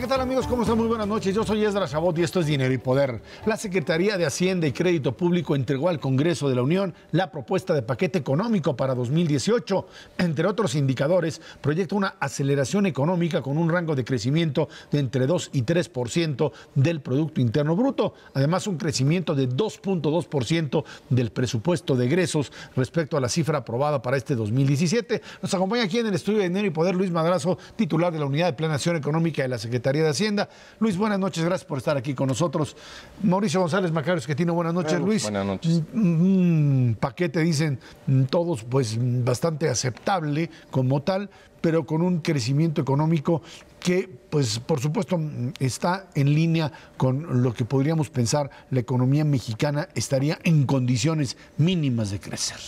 ¿qué tal amigos? ¿Cómo están? Muy buenas noches. Yo soy Esdras Chabot y esto es Dinero y Poder. La Secretaría de Hacienda y Crédito Público entregó al Congreso de la Unión la propuesta de paquete económico para 2018. Entre otros indicadores, proyecta una aceleración económica con un rango de crecimiento de entre 2 y 3% del Producto Interno Bruto. Además, un crecimiento de 2.2% del presupuesto de egresos respecto a la cifra aprobada para este 2017. Nos acompaña aquí en el estudio de Dinero y Poder Luis Madrazo, titular de la Unidad de Planeación Económica de la Secretaría de Hacienda. Luis, buenas noches, gracias por estar aquí con nosotros. Mauricio González Macarios, que tiene buenas noches, Luis. Buenas noches. Paquete, dicen todos, pues bastante aceptable como tal, pero con un crecimiento económico que, pues, por supuesto, está en línea con lo que podríamos pensar la economía mexicana estaría en condiciones mínimas de crecer.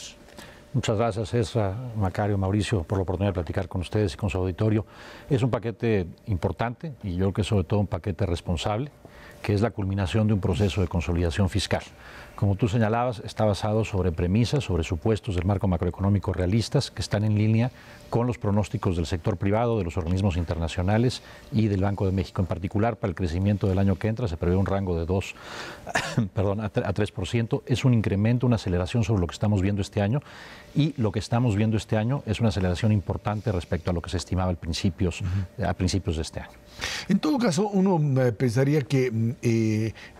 Muchas gracias, Esra, Macario, Mauricio, por la oportunidad de platicar con ustedes y con su auditorio. Es un paquete importante y yo creo que es sobre todo un paquete responsable, que es la culminación de un proceso de consolidación fiscal. Como tú señalabas, está basado sobre premisas, sobre supuestos del marco macroeconómico realistas que están en línea con los pronósticos del sector privado, de los organismos internacionales y del Banco de México. En particular, para el crecimiento del año que entra se prevé un rango de 2 a 3%. Es un incremento, una aceleración sobre lo que estamos viendo este año, y lo que estamos viendo este año es una aceleración importante respecto a lo que se estimaba a principios de este año. En todo caso, uno pensaría que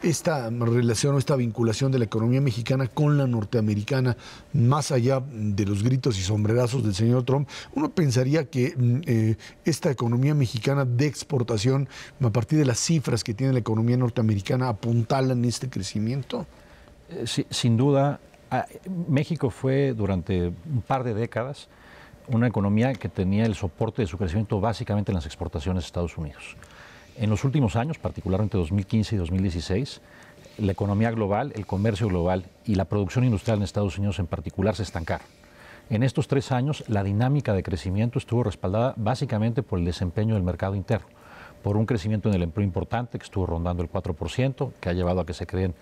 esta relación o esta vinculación de la economía mexicana con la norteamericana, más allá de los gritos y sombrerazos del señor Trump, uno pensaría que esta economía mexicana de exportación, a partir de las cifras que tiene la economía norteamericana, apuntalan este crecimiento. Sí, sin duda, México fue durante un par de décadas una economía que tenía el soporte de su crecimiento básicamente en las exportaciones a Estados Unidos. En los últimos años, particularmente 2015 y 2016, la economía global, el comercio global y la producción industrial en Estados Unidos en particular se estancaron. En estos 3 años, la dinámica de crecimiento estuvo respaldada básicamente por el desempeño del mercado interno, por un crecimiento en el empleo importante que estuvo rondando el 4%, que ha llevado a que se creen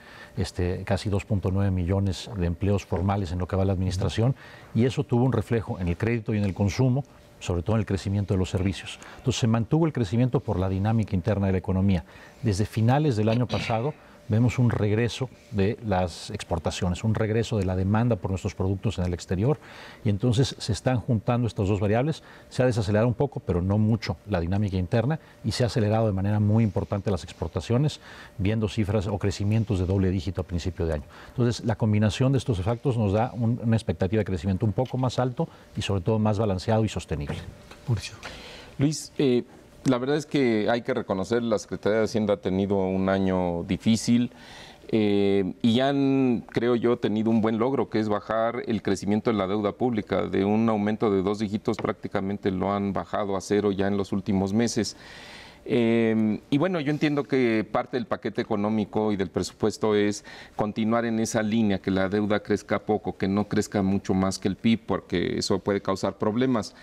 casi 2.9 millones de empleos formales en lo que va a la administración, y eso tuvo un reflejo en el crédito y en el consumo, sobre todo en el crecimiento de los servicios. Entonces se mantuvo el crecimiento por la dinámica interna de la economía. Desde finales del año pasado vemos un regreso de las exportaciones, un regreso de la demanda por nuestros productos en el exterior, y entonces se están juntando estas dos variables. Se ha desacelerado un poco, pero no mucho, la dinámica interna, y se ha acelerado de manera muy importante las exportaciones, viendo cifras o crecimientos de doble dígito a principio de año. Entonces, la combinación de estos efectos nos da una expectativa de crecimiento un poco más alto y sobre todo más balanceado y sostenible. Luis, la verdad es que hay que reconocer, la Secretaría de Hacienda ha tenido un año difícil y han, creo yo, tenido un buen logro, que es bajar el crecimiento de la deuda pública. De un aumento de 2 dígitos prácticamente lo han bajado a 0 ya en los últimos meses. Y bueno, yo entiendo que parte del paquete económico y del presupuesto es continuar en esa línea, que la deuda crezca poco, que no crezca mucho más que el PIB, porque eso puede causar problemas.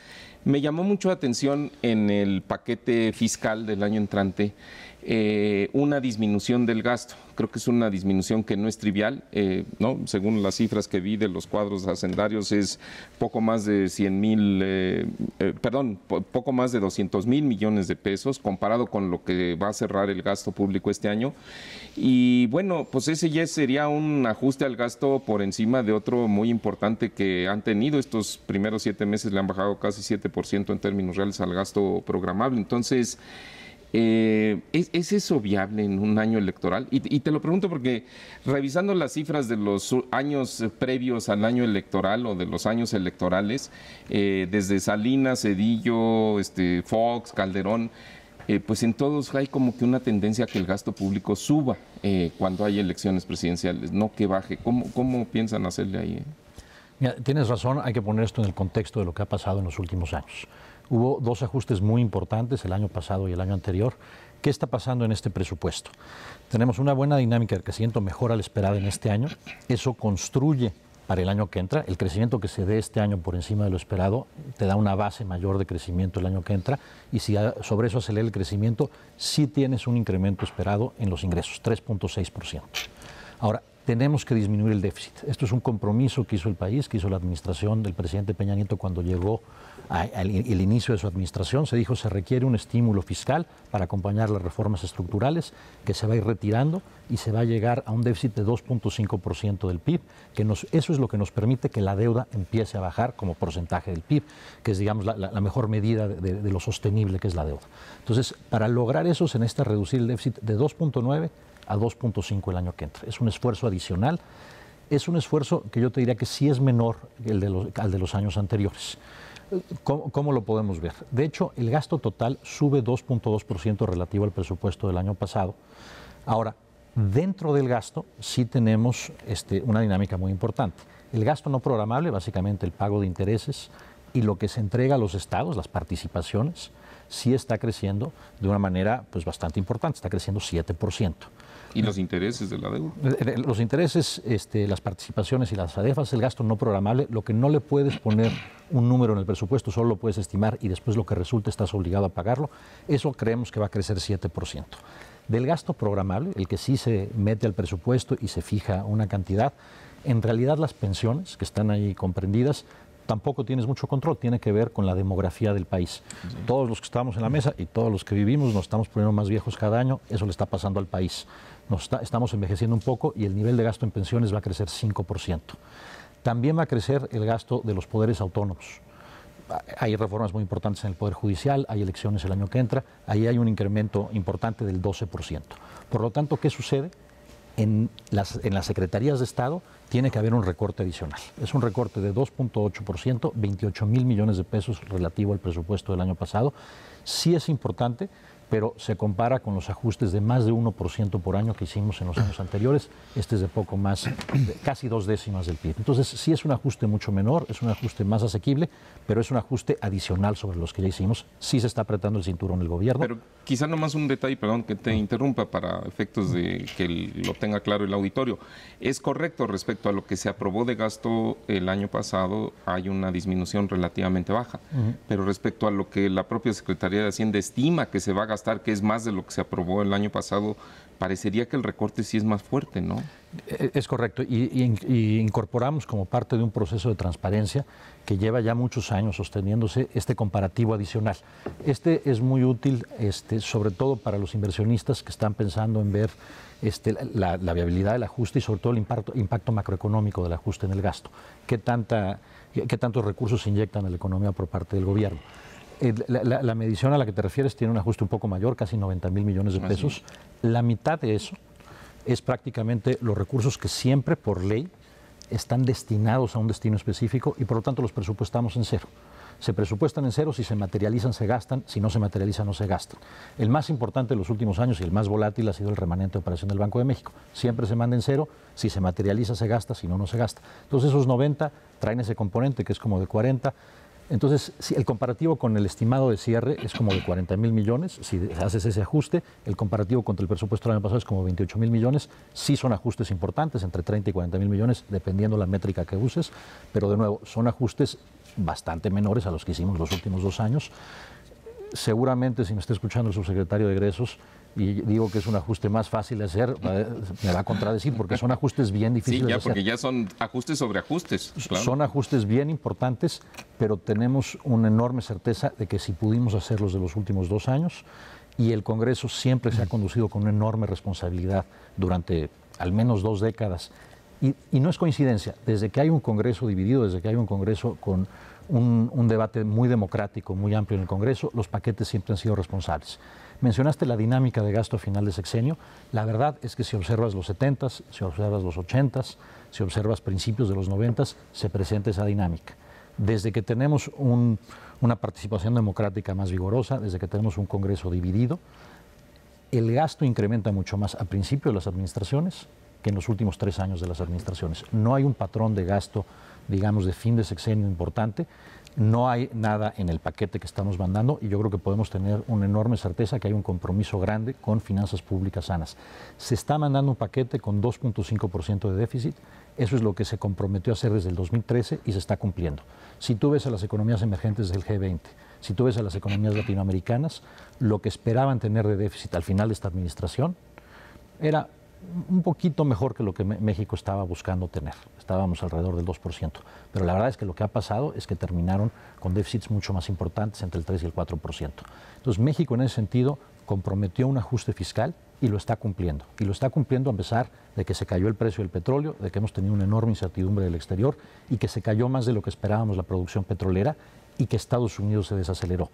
Me llamó mucho la atención en el paquete fiscal del año entrante una disminución del gasto. Creo que es una disminución que no es trivial, ¿no? Según las cifras que vi de los cuadros hacendarios, es poco más de 200,000 millones de pesos, comparado con lo que va a cerrar el gasto público este año. Y bueno, pues ese ya sería un ajuste al gasto por encima de otro muy importante que han tenido. Estos primeros 7 meses le han bajado casi 7% en términos reales al gasto programable. Entonces, ¿es eso viable en un año electoral? Y te lo pregunto porque, revisando las cifras de los años previos al año electoral o de los años electorales, desde Salinas, Zedillo, Fox, Calderón, pues en todos hay como que una tendencia a que el gasto público suba cuando hay elecciones presidenciales, no que baje. ¿Cómo piensan hacerle ahí? Mira, tienes razón, hay que poner esto en el contexto de lo que ha pasado en los últimos años. Hubo 2 ajustes muy importantes el año pasado y el año anterior. ¿Qué está pasando en este presupuesto? Tenemos una buena dinámica de crecimiento mejor al esperado en este año. Eso construye para el año que entra. El crecimiento que se dé este año por encima de lo esperado te da una base mayor de crecimiento el año que entra, y si sobre eso acelera el crecimiento, sí tienes un incremento esperado en los ingresos, 3.6%. Ahora, tenemos que disminuir el déficit. Esto es un compromiso que hizo el país, que hizo la administración del presidente Peña Nieto cuando llegó el inicio de su administración. Se dijo se requiere un estímulo fiscal para acompañar las reformas estructurales, que se va a ir retirando y se va a llegar a un déficit de 2.5% del PIB, eso es lo que nos permite que la deuda empiece a bajar como porcentaje del PIB, que es, digamos, la mejor medida de lo sostenible que es la deuda. Entonces, para lograr eso se necesita reducir el déficit de 2.9 a 2.5 el año que entra. Es un esfuerzo adicional, es un esfuerzo que yo te diría que sí es menor al de los años anteriores. ¿Cómo lo podemos ver? De hecho, el gasto total sube 2.2% relativo al presupuesto del año pasado. Ahora, dentro del gasto sí tenemos una dinámica muy importante. El gasto no programable, básicamente el pago de intereses, y lo que se entrega a los estados, las participaciones, sí está creciendo de una manera pues, bastante importante, está creciendo 7%. ¿Y los intereses de la deuda? Los intereses, las participaciones y las ADEFAS, el gasto no programable, lo que no le puedes poner un número en el presupuesto, solo lo puedes estimar y después lo que resulte estás obligado a pagarlo, eso creemos que va a crecer 7%. Del gasto programable, el que sí se mete al presupuesto y se fija una cantidad, en realidad las pensiones que están ahí comprendidas, tampoco tienes mucho control, tiene que ver con la demografía del país. Sí. Todos los que estamos en la mesa y todos los que vivimos nos estamos poniendo más viejos cada año, eso le está pasando al país. Estamos envejeciendo un poco y el nivel de gasto en pensiones va a crecer 5%. También va a crecer el gasto de los poderes autónomos. Hay reformas muy importantes en el Poder Judicial, hay elecciones el año que entra, ahí hay un incremento importante del 12%. Por lo tanto, ¿qué sucede? En las secretarías de Estado tiene que haber un recorte adicional. Es un recorte de 2.8%, 28,000 millones de pesos relativo al presupuesto del año pasado. Sí es importante, pero se compara con los ajustes de más de 1% por año que hicimos en los años anteriores. Este es de poco más, casi 2 décimas del PIB. Entonces, sí es un ajuste mucho menor, es un ajuste más asequible, pero es un ajuste adicional sobre los que ya hicimos. Sí se está apretando el cinturón el gobierno. Pero quizá nomás un detalle, perdón que te interrumpa, para efectos de que lo tenga claro el auditorio. Es correcto respecto a lo que se aprobó de gasto el año pasado, hay una disminución relativamente baja. Pero respecto a lo que la propia Secretaría de Hacienda estima que se va a gastar, que es más de lo que se aprobó el año pasado, parecería que el recorte sí es más fuerte, ¿no? Es correcto, y incorporamos como parte de un proceso de transparencia que lleva ya muchos años sosteniéndose este comparativo adicional. Este es muy útil, sobre todo para los inversionistas que están pensando en ver la viabilidad del ajuste y sobre todo el impacto macroeconómico del ajuste en el gasto. ¿Qué tantos recursos se inyectan a la economía por parte del gobierno? La medición a la que te refieres tiene un ajuste un poco mayor, casi 90,000 millones de pesos. La mitad de eso es prácticamente los recursos que siempre, por ley, están destinados a un destino específico y por lo tanto los presupuestamos en cero. Se presupuestan en cero, si se materializan se gastan, si no se materializan no se gastan. El más importante de los últimos años y el más volátil ha sido el remanente de operación del Banco de México. Siempre se manda en cero, si se materializa se gasta, si no, no se gasta. Entonces esos 90 traen ese componente que es como de 40. Entonces, si el comparativo con el estimado de cierre es como de 40,000 millones, si haces ese ajuste, el comparativo contra el presupuesto del año pasado es como 28,000 millones, sí son ajustes importantes, entre 30 y 40,000 millones, dependiendo la métrica que uses, pero de nuevo, son ajustes bastante menores a los que hicimos los últimos 2 años. Seguramente, si me está escuchando el subsecretario de Egresos, y digo que es un ajuste más fácil de hacer, me va a contradecir porque son ajustes bien difíciles de hacer. Sí, porque ya son ajustes sobre ajustes. Claro. Son ajustes bien importantes, pero tenemos una enorme certeza de que si pudimos hacerlos de los últimos 2 años, y el Congreso siempre se ha conducido con una enorme responsabilidad durante al menos 2 décadas, y no es coincidencia, desde que hay un Congreso dividido, desde que hay un Congreso con un debate muy democrático, muy amplio en el Congreso, los paquetes siempre han sido responsables. Mencionaste la dinámica de gasto a final de sexenio. La verdad es que si observas los 70s, si observas los 80s, si observas principios de los 90s, se presenta esa dinámica. Desde que tenemos una participación democrática más vigorosa, desde que tenemos un Congreso dividido, el gasto incrementa mucho más a principio de las administraciones que en los últimos 3 años de las administraciones. No hay un patrón de gasto, digamos, de fin de sexenio importante. No hay nada en el paquete que estamos mandando y yo creo que podemos tener una enorme certeza que hay un compromiso grande con finanzas públicas sanas. Se está mandando un paquete con 2.5% de déficit, eso es lo que se comprometió a hacer desde el 2013 y se está cumpliendo. Si tú ves a las economías emergentes del G20, si tú ves a las economías latinoamericanas, lo que esperaban tener de déficit al final de esta administración era un poquito mejor que lo que México estaba buscando tener. Estábamos alrededor del 2%. Pero la verdad es que lo que ha pasado es que terminaron con déficits mucho más importantes, entre el 3 y el 4%. Entonces México en ese sentido comprometió un ajuste fiscal y lo está cumpliendo. Y lo está cumpliendo a pesar de que se cayó el precio del petróleo, de que hemos tenido una enorme incertidumbre del exterior y que se cayó más de lo que esperábamos la producción petrolera y que Estados Unidos se desaceleró.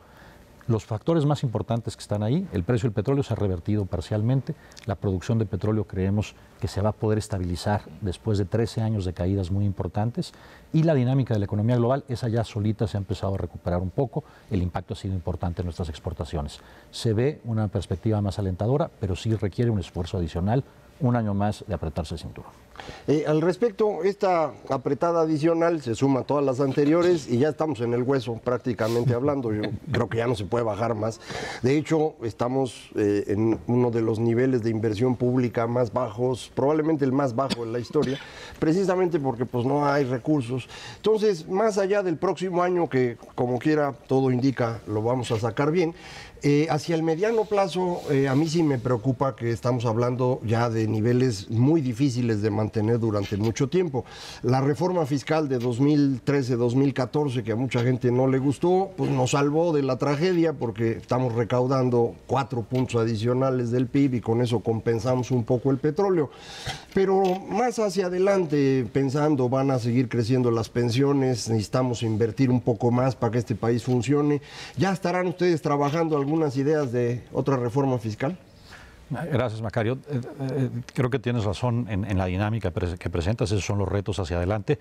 Los factores más importantes que están ahí, el precio del petróleo se ha revertido parcialmente, la producción de petróleo creemos que se va a poder estabilizar después de 13 años de caídas muy importantes y la dinámica de la economía global, esa ya solita se ha empezado a recuperar un poco, el impacto ha sido importante en nuestras exportaciones. Se ve una perspectiva más alentadora, pero sí requiere un esfuerzo adicional, un año más de apretarse el cinturón. Al respecto, esta apretada adicional se suma a todas las anteriores y ya estamos en el hueso prácticamente hablando. Yo creo que ya no se puede bajar más. De hecho, estamos en uno de los niveles de inversión pública más bajos, probablemente el más bajo en la historia, precisamente porque pues no hay recursos. Entonces, más allá del próximo año, que como quiera todo indica lo vamos a sacar bien, hacia el mediano plazo, a mí sí me preocupa que estamos hablando ya de niveles muy difíciles de mantener durante mucho tiempo. La reforma fiscal de 2013-2014, que a mucha gente no le gustó, pues nos salvó de la tragedia porque estamos recaudando 4 puntos adicionales del PIB y con eso compensamos un poco el petróleo. Pero más hacia adelante, pensando, van a seguir creciendo las pensiones, necesitamos invertir un poco más para que este país funcione. ¿Ya estarán ustedes trabajando algunas ideas de otra reforma fiscal? Gracias, Macario. Creo que tienes razón en la dinámica que presentas, esos son los retos hacia adelante.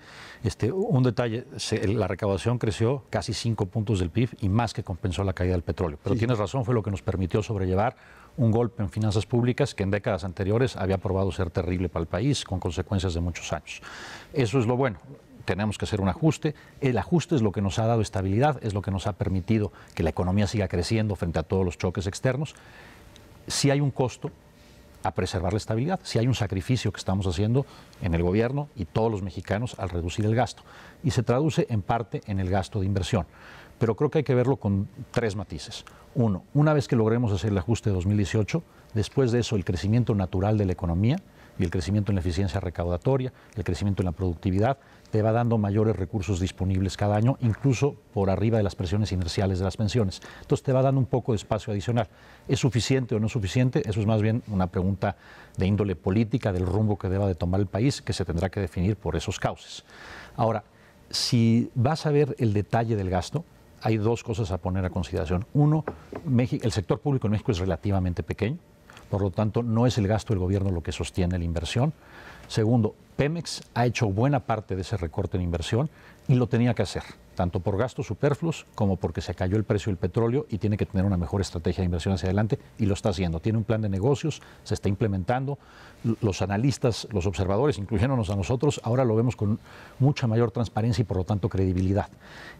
Un detalle, la recaudación creció casi 5 puntos del PIB y más que compensó la caída del petróleo. Pero tienes razón, fue lo que nos permitió sobrellevar un golpe en finanzas públicas que en décadas anteriores había probado ser terrible para el país, con consecuencias de muchos años. Eso es lo bueno. Tenemos que hacer un ajuste. El ajuste es lo que nos ha dado estabilidad, es lo que nos ha permitido que la economía siga creciendo frente a todos los choques externos. Si hay un costo a preservar la estabilidad, si hay un sacrificio que estamos haciendo en el gobierno y todos los mexicanos al reducir el gasto. Y se traduce en parte en el gasto de inversión. Pero creo que hay que verlo con 3 matices. Uno, una vez que logremos hacer el ajuste de 2018, después de eso el crecimiento natural de la economía y el crecimiento en la eficiencia recaudatoria, el crecimiento en la productividad, te va dando mayores recursos disponibles cada año, incluso por arriba de las presiones inerciales de las pensiones. Entonces te va dando un poco de espacio adicional. ¿Es suficiente o no es suficiente? Eso es más bien una pregunta de índole política, del rumbo que deba de tomar el país, que se tendrá que definir por esos cauces. Ahora, si vas a ver el detalle del gasto, hay 2 cosas a poner a consideración. Uno, el sector público en México es relativamente pequeño, por lo tanto no es el gasto del gobierno lo que sostiene la inversión. Segundo, Pemex ha hecho buena parte de ese recorte en inversión y lo tenía que hacer, tanto por gastos superfluos como porque se cayó el precio del petróleo y tiene que tener una mejor estrategia de inversión hacia adelante y lo está haciendo. Tiene un plan de negocios, se está implementando. Los analistas, los observadores, incluyéndonos a nosotros, ahora lo vemos con mucha mayor transparencia y por lo tanto credibilidad.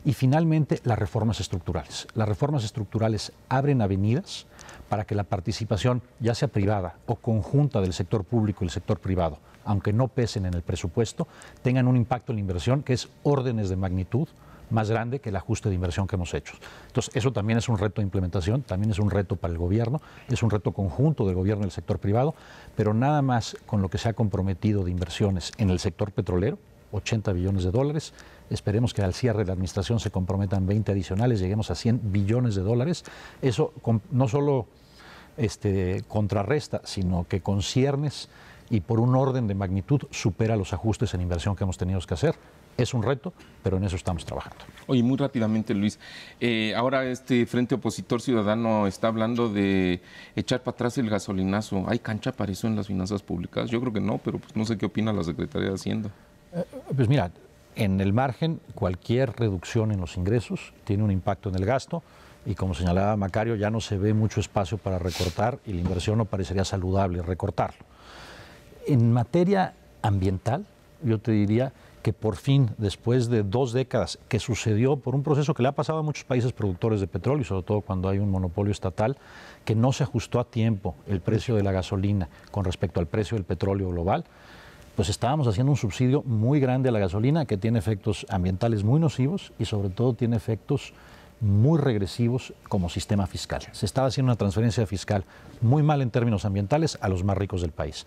Y finalmente, las reformas estructurales. Las reformas estructurales abren avenidas para que la participación, ya sea privada o conjunta del sector público y el sector privado, aunque no pesen en el presupuesto, tengan un impacto en la inversión que es órdenes de magnitud más grande que el ajuste de inversión que hemos hecho. Entonces, eso también es un reto de implementación, también es un reto para el gobierno, es un reto conjunto del gobierno y del sector privado, pero nada más con lo que se ha comprometido de inversiones en el sector petrolero, 80 billones de dólares, esperemos que al cierre de la administración se comprometan 20 adicionales, lleguemos a 100 billones de dólares. Eso no solo contrarresta, sino que con ciernes y por un orden de magnitud supera los ajustes en inversión que hemos tenido que hacer. Es un reto, pero en eso estamos trabajando. Oye, muy rápidamente, Luis, ahora este Frente Opositor Ciudadano está hablando de echar para atrás el gasolinazo. ¿Hay cancha para eso en las finanzas públicas? Yo creo que no, pero pues no sé qué opina la Secretaría de Hacienda. Pues mira, en el margen, cualquier reducción en los ingresos tiene un impacto en el gasto y como señalaba Macario, ya no se ve mucho espacio para recortar y la inversión no parecería saludable recortarlo. En materia ambiental, yo te diría que por fin, después de 2 décadas, que sucedió por un proceso que le ha pasado a muchos países productores de petróleo, y sobre todo cuando hay un monopolio estatal, que no se ajustó a tiempo el precio de la gasolina con respecto al precio del petróleo global, pues estábamos haciendo un subsidio muy grande a la gasolina que tiene efectos ambientales muy nocivos y sobre todo tiene efectos muy regresivos como sistema fiscal. Se estaba haciendo una transferencia fiscal muy mal en términos ambientales a los más ricos del país.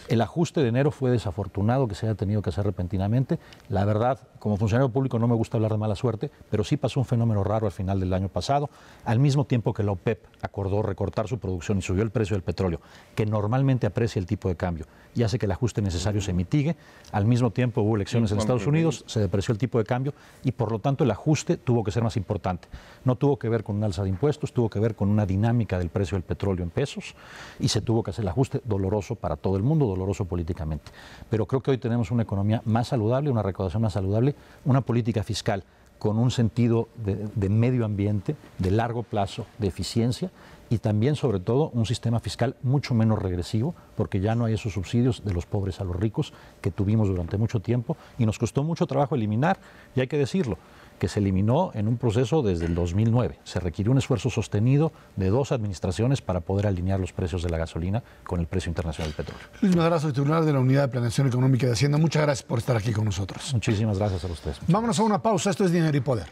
El ajuste de enero fue desafortunado que se haya tenido que hacer repentinamente. La verdad, como funcionario público no me gusta hablar de mala suerte, pero sí pasó un fenómeno raro al final del año pasado, al mismo tiempo que la OPEP acordó recortar su producción y subió el precio del petróleo, que normalmente aprecia el tipo de cambio y hace que el ajuste necesario se mitigue. Al mismo tiempo hubo elecciones en Estados Unidos, se depreció el tipo de cambio y por lo tanto el ajuste tuvo que ser más importante. No tuvo que ver con un alza de impuestos, tuvo que ver con una dinámica del precio del petróleo en pesos y se tuvo que hacer el ajuste doloroso para todo el mundo, doloroso políticamente. Pero creo que hoy tenemos una economía más saludable, una recaudación más saludable, una política fiscal con un sentido de medio ambiente, de largo plazo, de eficiencia y también, sobre todo, un sistema fiscal mucho menos regresivo, porque ya no hay esos subsidios de los pobres a los ricos que tuvimos durante mucho tiempo y nos costó mucho trabajo eliminar, y hay que decirlo, que se eliminó en un proceso desde el 2009. Se requirió un esfuerzo sostenido de 2 administraciones para poder alinear los precios de la gasolina con el precio internacional del petróleo. Luis Madrazo, titular de la Unidad de Planeación Económica de Hacienda, muchas gracias por estar aquí con nosotros. Muchísimas gracias a ustedes. Vámonos a una pausa. Esto es Dinero y Poder.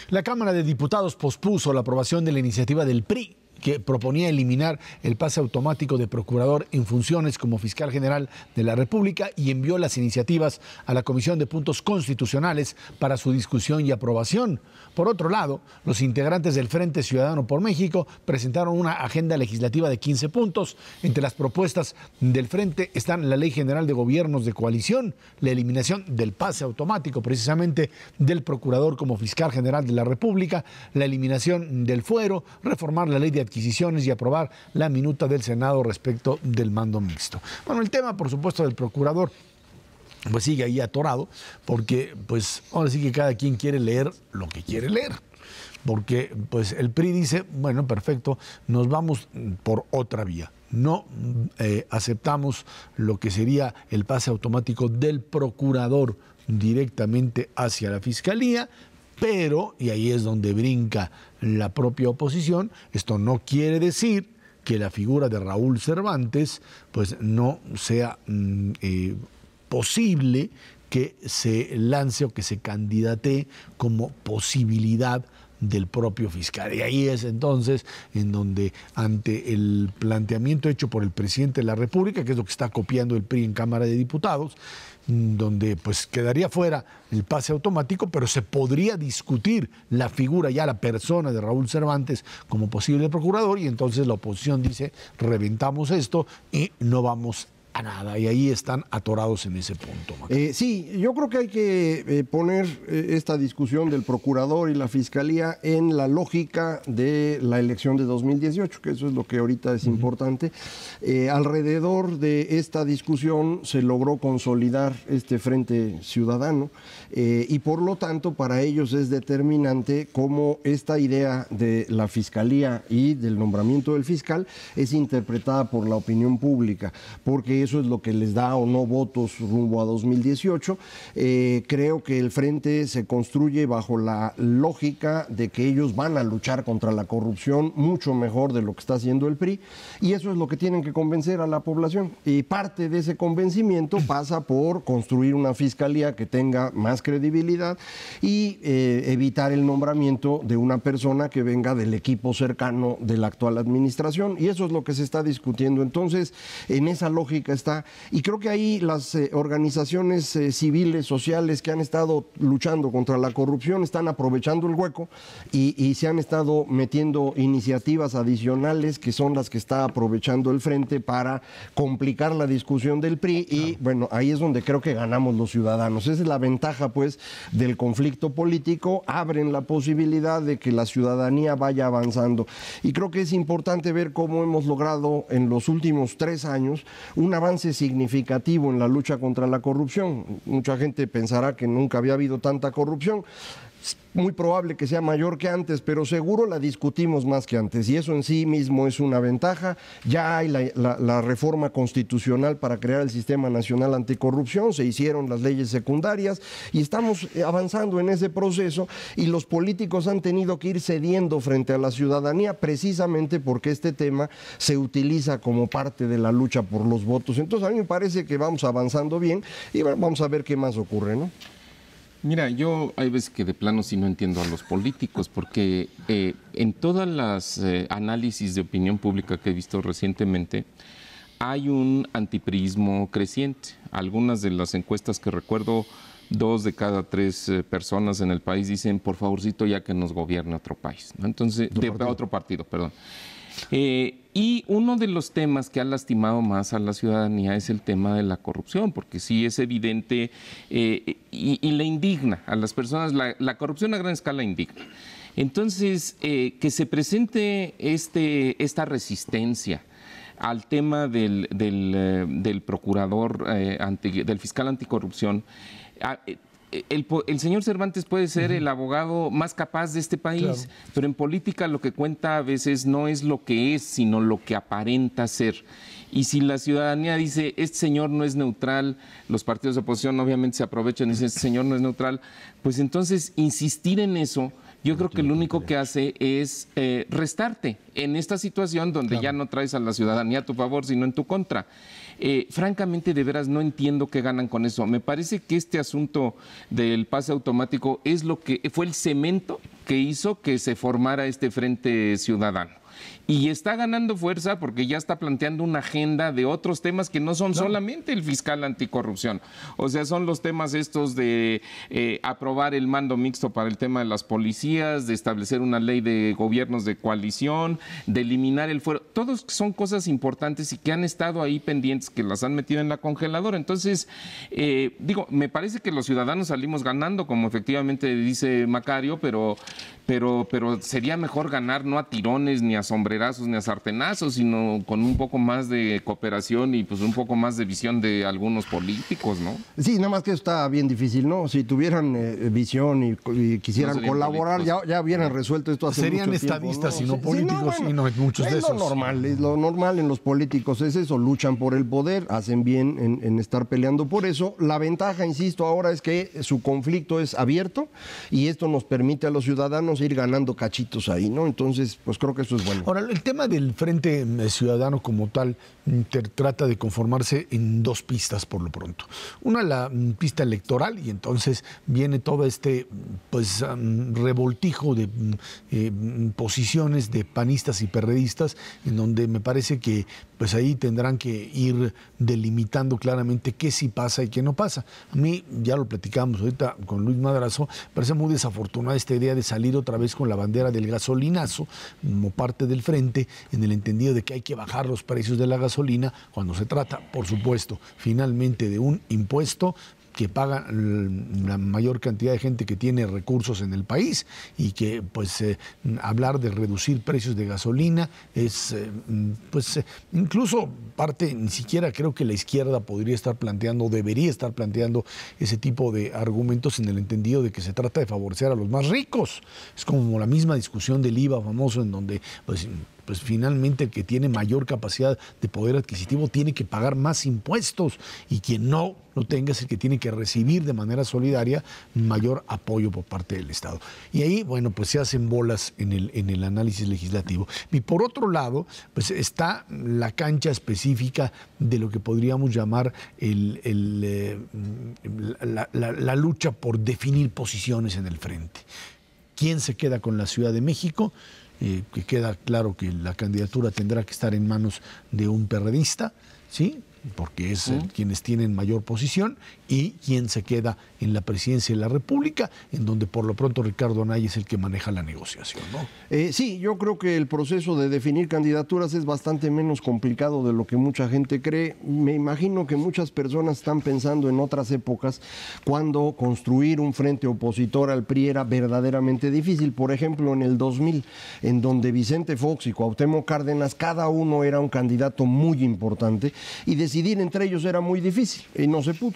La Cámara de Diputados pospuso la aprobación de la iniciativa del PRI que proponía eliminar el pase automático de procurador en funciones como fiscal general de la República y envió las iniciativas a la Comisión de Puntos Constitucionales para su discusión y aprobación. Por otro lado, los integrantes del Frente Ciudadano por México presentaron una agenda legislativa de 15 puntos. Entre las propuestas del Frente están la Ley General de Gobiernos de Coalición, la eliminación del pase automático precisamente del procurador como fiscal general de la República, la eliminación del fuero, reformar la Ley de Adquisiciones y aprobar la minuta del Senado respecto del mando mixto. Bueno, el tema, por supuesto, del procurador pues sigue ahí atorado, porque pues ahora sí que cada quien quiere leer lo que quiere leer. Porque pues el PRI dice, bueno, perfecto, nos vamos por otra vía. No aceptamos lo que sería el pase automático del procurador directamente hacia la Fiscalía, pero, y ahí es donde brinca la propia oposición, esto no quiere decir que la figura de Raúl Cervantes pues no sea posible que se lance o que se candidatee como posibilidad del propio fiscal. Y ahí es entonces en donde, ante el planteamiento hecho por el presidente de la República, que es lo que está copiando el PRI en Cámara de Diputados, donde pues quedaría fuera el pase automático, pero se podría discutir la figura, ya la persona de Raúl Cervantes como posible procurador, y entonces la oposición dice, reventamos esto y no vamos a nada, y ahí están atorados en ese punto. Sí, yo creo que hay que poner esta discusión del procurador y la fiscalía en la lógica de la elección de 2018, que eso es lo que ahorita es importante. Alrededor de esta discusión se logró consolidar este Frente Ciudadano y por lo tanto para ellos es determinante cómo esta idea de la fiscalía y del nombramiento del fiscal es interpretada por la opinión pública, porque eso es lo que les da o no votos rumbo a 2018. Creo que el Frente se construye bajo la lógica de que ellos van a luchar contra la corrupción mucho mejor de lo que está haciendo el PRI, y eso es lo que tienen que convencer a la población. Y parte de ese convencimiento pasa por construir una fiscalía que tenga más credibilidad y evitar el nombramiento de una persona que venga del equipo cercano de la actual administración, y eso es lo que se está discutiendo. Entonces, en esa lógica está, y creo que ahí las organizaciones civiles, sociales que han estado luchando contra la corrupción están aprovechando el hueco y se han estado metiendo iniciativas adicionales que son las que está aprovechando el Frente para complicar la discusión del PRI, y bueno, ahí es donde creo que ganamos los ciudadanos. Esa es la ventaja pues del conflicto político, abren la posibilidad de que la ciudadanía vaya avanzando, y creo que es importante ver cómo hemos logrado en los últimos 3 años un avance significativo en la lucha contra la corrupción. Mucha gente pensará que nunca había habido tanta corrupción. Es muy probable que sea mayor que antes, pero seguro la discutimos más que antes, y eso en sí mismo es una ventaja. Ya hay la reforma constitucional para crear el Sistema Nacional Anticorrupción, se hicieron las leyes secundarias y estamos avanzando en ese proceso, y los políticos han tenido que ir cediendo frente a la ciudadanía precisamente porque este tema se utiliza como parte de la lucha por los votos. Entonces a mí me parece que vamos avanzando bien y bueno, vamos a ver qué más ocurre, ¿no? Mira, yo hay veces que de plano sí no entiendo a los políticos, porque en todas las análisis de opinión pública que he visto recientemente, hay un antipriismo creciente. Algunas de las encuestas que recuerdo, 2 de cada 3 personas en el país dicen, por favorcito, ya que nos gobierne otro país, ¿no? Entonces, otro partido, perdón. Y uno de los temas que ha lastimado más a la ciudadanía es el tema de la corrupción, porque sí es evidente y le indigna a las personas, la corrupción a gran escala indigna. Entonces, que se presente esta resistencia al tema del procurador, del fiscal anticorrupción, el señor Cervantes puede ser el abogado más capaz de este país, claro, pero en política lo que cuenta a veces no es lo que es, sino lo que aparenta ser. Y si la ciudadanía dice, este señor no es neutral, los partidos de oposición obviamente se aprovechan y dicen, este señor no es neutral, pues entonces insistir en eso, yo creo que lo único que hace es restarte en esta situación donde claro, ya no traes a la ciudadanía a tu favor, sino en tu contra. Francamente, de veras, no entiendo qué ganan con eso. Me parece que este asunto del pase automático es lo que fue el cemento que hizo que se formara este Frente Ciudadano. Y está ganando fuerza porque ya está planteando una agenda de otros temas que no son solamente el fiscal anticorrupción. O sea, son los temas estos de aprobar el mando mixto para el tema de las policías, de establecer una ley de gobiernos de coalición, de eliminar el fuero. Todos son cosas importantes y que han estado ahí pendientes, que las han metido en la congeladora. Entonces, me parece que los ciudadanos salimos ganando, como efectivamente dice Macario, pero sería mejor ganar no a tirones ni a sombrerazos ni a sartenazos, sino con un poco más de cooperación y pues un poco más de visión de algunos políticos, ¿no? Sí, nada más que está bien difícil, ¿no? Si tuvieran visión y quisieran colaborar, ya hubieran resuelto esto hace serían mucho tiempo, estadistas, ¿no? Y no políticos, y no muchos de esos. Lo normal en los políticos es eso, luchan por el poder, hacen bien en estar peleando por eso. La ventaja, insisto, ahora es que su conflicto es abierto y esto nos permite a los ciudadanos ir ganando cachitos ahí, ¿no? Entonces, pues creo que eso es bueno. Ahora, el tema del Frente Ciudadano como tal trata de conformarse en 2 pistas por lo pronto. Una, la pista electoral, y entonces viene todo este revoltijo de posiciones de panistas y perredistas, en donde me parece que pues ahí tendrán que ir delimitando claramente qué sí pasa y qué no pasa. A mí, ya lo platicamos ahorita con Luis Madrazo, parece muy desafortunada esta idea de salir otra vez con la bandera del gasolinazo como parte del frente, en el entendido de que hay que bajar los precios de la gasolina, cuando se trata, por supuesto, finalmente de un impuesto que paga la mayor cantidad de gente que tiene recursos en el país, y que hablar de reducir precios de gasolina es incluso parte, ni siquiera creo que la izquierda podría estar planteando, debería estar planteando ese tipo de argumentos, en el entendido de que se trata de favorecer a los más ricos. Es como la misma discusión del IVA famoso, en donde pues finalmente el que tiene mayor capacidad de poder adquisitivo tiene que pagar más impuestos, y quien no lo tenga es el que tiene que recibir de manera solidaria mayor apoyo por parte del Estado. Y ahí, bueno, pues se hacen bolas en el análisis legislativo. Y por otro lado, pues está la cancha específica de lo que podríamos llamar la lucha por definir posiciones en el frente. ¿Quién se queda con la Ciudad de México? Que queda claro que la candidatura tendrá que estar en manos de un perredista, ¿sí? Porque es quienes tienen mayor posición, y quien se queda en la presidencia de la República, en donde por lo pronto Ricardo Anaya es el que maneja la negociación, ¿no? Sí, yo creo que el proceso de definir candidaturas es bastante menos complicado de lo que mucha gente cree. Me imagino que muchas personas están pensando en otras épocas, cuando construir un frente opositor al PRI era verdaderamente difícil. Por ejemplo, en el 2000, en donde Vicente Fox y Cuauhtémoc Cárdenas, cada uno era un candidato muy importante, y decidir entre ellos era muy difícil y no se pudo.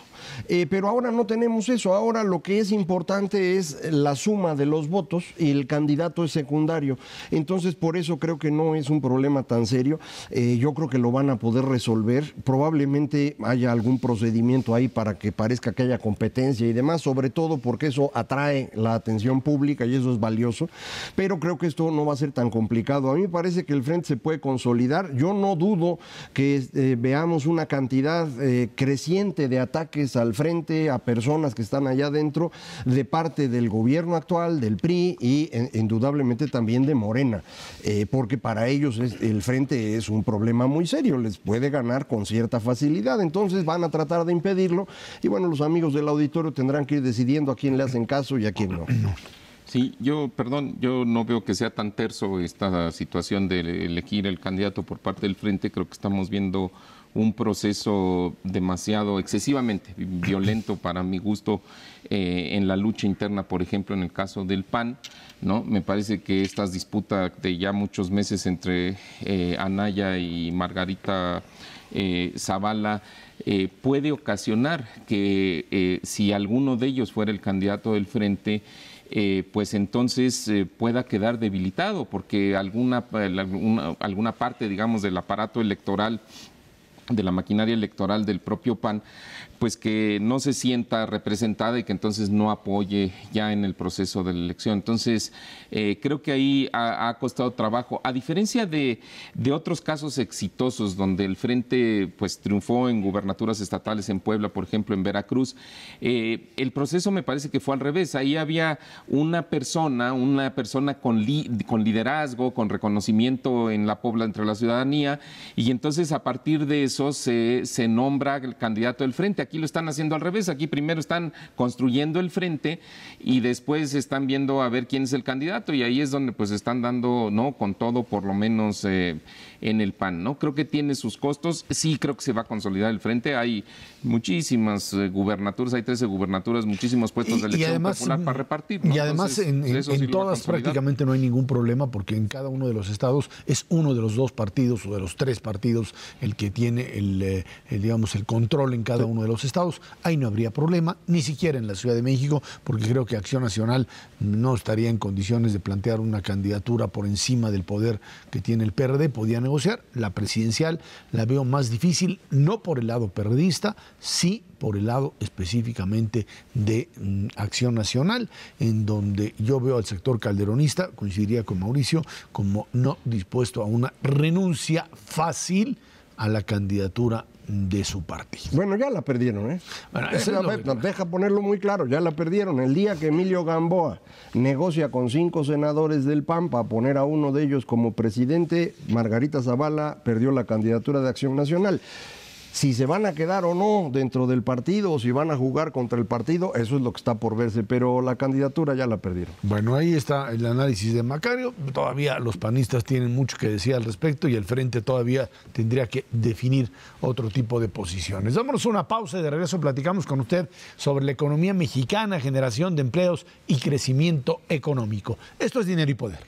Pero ahora no tenemos eso. Ahora lo que es importante es la suma de los votos y el candidato es secundario. Entonces, por eso creo que no es un problema tan serio. Yo creo que lo van a poder resolver. Probablemente haya algún procedimiento ahí para que parezca que haya competencia y demás, sobre todo porque eso atrae la atención pública y eso es valioso. Pero creo que esto no va a ser tan complicado. A mí me parece que el frente se puede consolidar. Yo no dudo que veamos una cantidad creciente de ataques al frente, a personas que están allá adentro, de parte del gobierno actual, del PRI y indudablemente también de Morena, porque para ellos el frente es un problema muy serio, les puede ganar con cierta facilidad, entonces van a tratar de impedirlo y bueno, los amigos del auditorio tendrán que ir decidiendo a quién le hacen caso y a quién no. Sí, yo no veo que sea tan terso esta situación de elegir el candidato por parte del frente. Creo que estamos viendo un proceso excesivamente violento para mi gusto en la lucha interna, por ejemplo, en el caso del PAN, ¿no? Me parece que estas disputas de ya muchos meses entre Anaya y Margarita Zavala puede ocasionar que si alguno de ellos fuera el candidato del frente, pues entonces pueda quedar debilitado, porque alguna parte, digamos, del aparato electoral, de la maquinaria electoral del propio PAN, pues que no se sienta representada y que entonces no apoye ya en el proceso de la elección. Entonces, creo que ahí ha costado trabajo. A diferencia de otros casos exitosos donde el frente pues triunfó en gubernaturas estatales en Puebla, por ejemplo, en Veracruz, el proceso me parece que fue al revés. Ahí había una persona con liderazgo, con reconocimiento en la Puebla entre la ciudadanía, y entonces a partir de eso se nombra el candidato del frente. Aquí lo están haciendo al revés. Aquí primero están construyendo el frente y después están viendo a ver quién es el candidato, y ahí es donde pues están dando, ¿no?, con todo, por lo menos en el PAN, ¿no? Creo que tiene sus costos. Sí, creo que se va a consolidar el frente. Hay muchísimas gubernaturas, hay 13 gubernaturas, muchísimos puestos de elección popular para repartir, ¿no? Y además en todas prácticamente no hay ningún problema, porque en cada uno de los estados es uno de los dos partidos o de los tres partidos el que tiene el control en cada uno de los estados. Ahí no habría problema, ni siquiera en la Ciudad de México, porque creo que Acción Nacional no estaría en condiciones de plantear una candidatura por encima del poder que tiene el PRD. Podía negociar. La presidencial la veo más difícil, no por el lado perredista, sí por el lado específicamente de Acción Nacional, en donde yo veo al sector calderonista, coincidiría con Mauricio, como no dispuesto a una renuncia fácil a la candidatura de su partido. Bueno, ya la perdieron, ¿eh? Bueno, deja ponerlo muy claro, ya la perdieron. El día que Emilio Gamboa negocia con 5 senadores del PAN para poner a uno de ellos como presidente, Margarita Zavala perdió la candidatura de Acción Nacional. Si se van a quedar o no dentro del partido, o si van a jugar contra el partido, eso es lo que está por verse, pero la candidatura ya la perdieron. Bueno, ahí está el análisis de Macario. Todavía los panistas tienen mucho que decir al respecto y el frente todavía tendría que definir otro tipo de posiciones. Dámonos una pausa y de regreso platicamos con usted sobre la economía mexicana, generación de empleos y crecimiento económico. Esto es Dinero y Poder.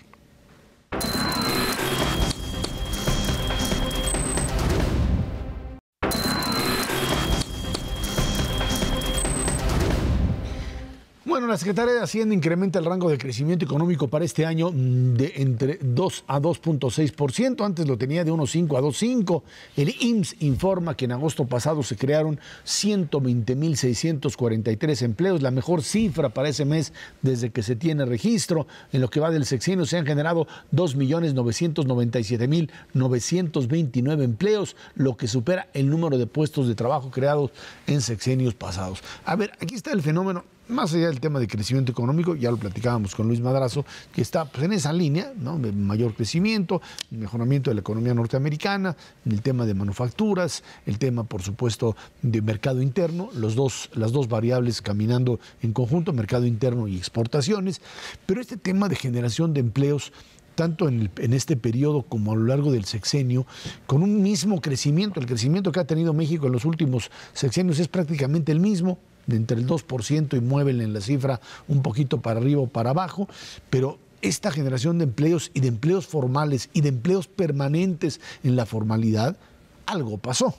Bueno, la Secretaría de Hacienda incrementa el rango de crecimiento económico para este año de entre 2 a 2.6%. Antes lo tenía de 1.5 a 2.5. El IMSS informa que en agosto pasado se crearon 120.643 empleos, la mejor cifra para ese mes desde que se tiene registro. En lo que va del sexenio se han generado 2.997.929 empleos, lo que supera el número de puestos de trabajo creados en sexenios pasados. A ver, aquí está el fenómeno. Más allá del tema de crecimiento económico, ya lo platicábamos con Luis Madrazo, que está pues, en esa línea, ¿no?, de mayor crecimiento, mejoramiento de la economía norteamericana, el tema de manufacturas, el tema, por supuesto, de mercado interno, las dos variables caminando en conjunto, mercado interno y exportaciones. Pero este tema de generación de empleos, tanto en este periodo como a lo largo del sexenio, con un mismo crecimiento, el crecimiento que ha tenido México en los últimos sexenios es prácticamente el mismo, de entre el 2%, y mueven en la cifra un poquito para arriba o para abajo, pero esta generación de empleos y de empleos formales y de empleos permanentes en la formalidad, algo pasó.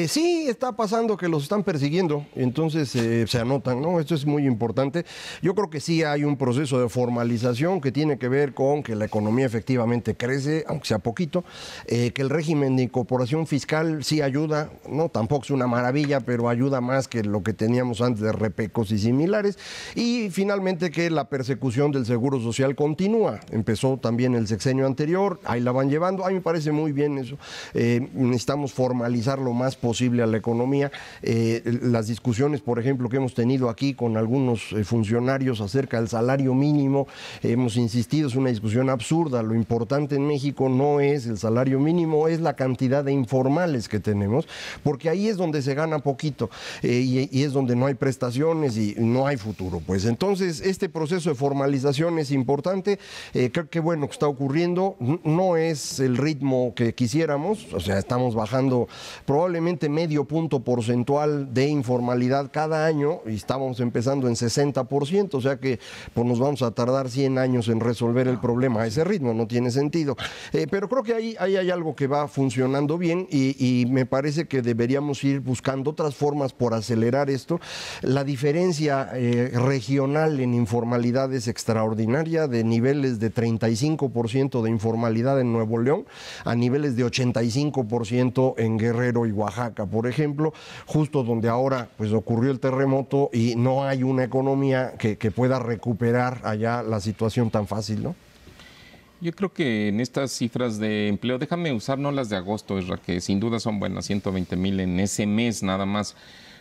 Sí, está pasando que los están persiguiendo, entonces se anotan, ¿no? Esto es muy importante. Yo creo que sí hay un proceso de formalización que tiene que ver con que la economía efectivamente crece, aunque sea poquito, que el régimen de incorporación fiscal sí ayuda, ¿no? Tampoco es una maravilla, pero ayuda más que lo que teníamos antes de repecos y similares. Y finalmente que la persecución del Seguro Social continúa. Empezó también el sexenio anterior, ahí la van llevando. A mí me parece muy bien eso. Necesitamos formalizar lo más posible a la economía. Las discusiones, por ejemplo, que hemos tenido aquí con algunos funcionarios acerca del salario mínimo, hemos insistido, es una discusión absurda. Lo importante en México no es el salario mínimo, es la cantidad de informales que tenemos, porque ahí es donde se gana poquito y es donde no hay prestaciones y no hay futuro. Pues entonces, este proceso de formalización es importante. Creo que bueno que está ocurriendo. No es el ritmo que quisiéramos, o sea, estamos bajando probablemente medio punto porcentual de informalidad cada año y estábamos empezando en 60%, o sea que pues nos vamos a tardar 100 años en resolver el problema a ese ritmo, no tiene sentido. Pero creo que ahí hay algo que va funcionando bien y me parece que deberíamos ir buscando otras formas por acelerar esto. La diferencia regional en informalidad es extraordinaria, de niveles de 35% de informalidad en Nuevo León a niveles de 85% en Guerrero y Oaxaca, por ejemplo, justo donde ahora pues ocurrió el terremoto y no hay una economía que pueda recuperar allá la situación tan fácil, ¿no? Yo creo que en estas cifras de empleo, déjame usar no las de agosto, Esra, que sin duda son buenas, 120,000 en ese mes nada más,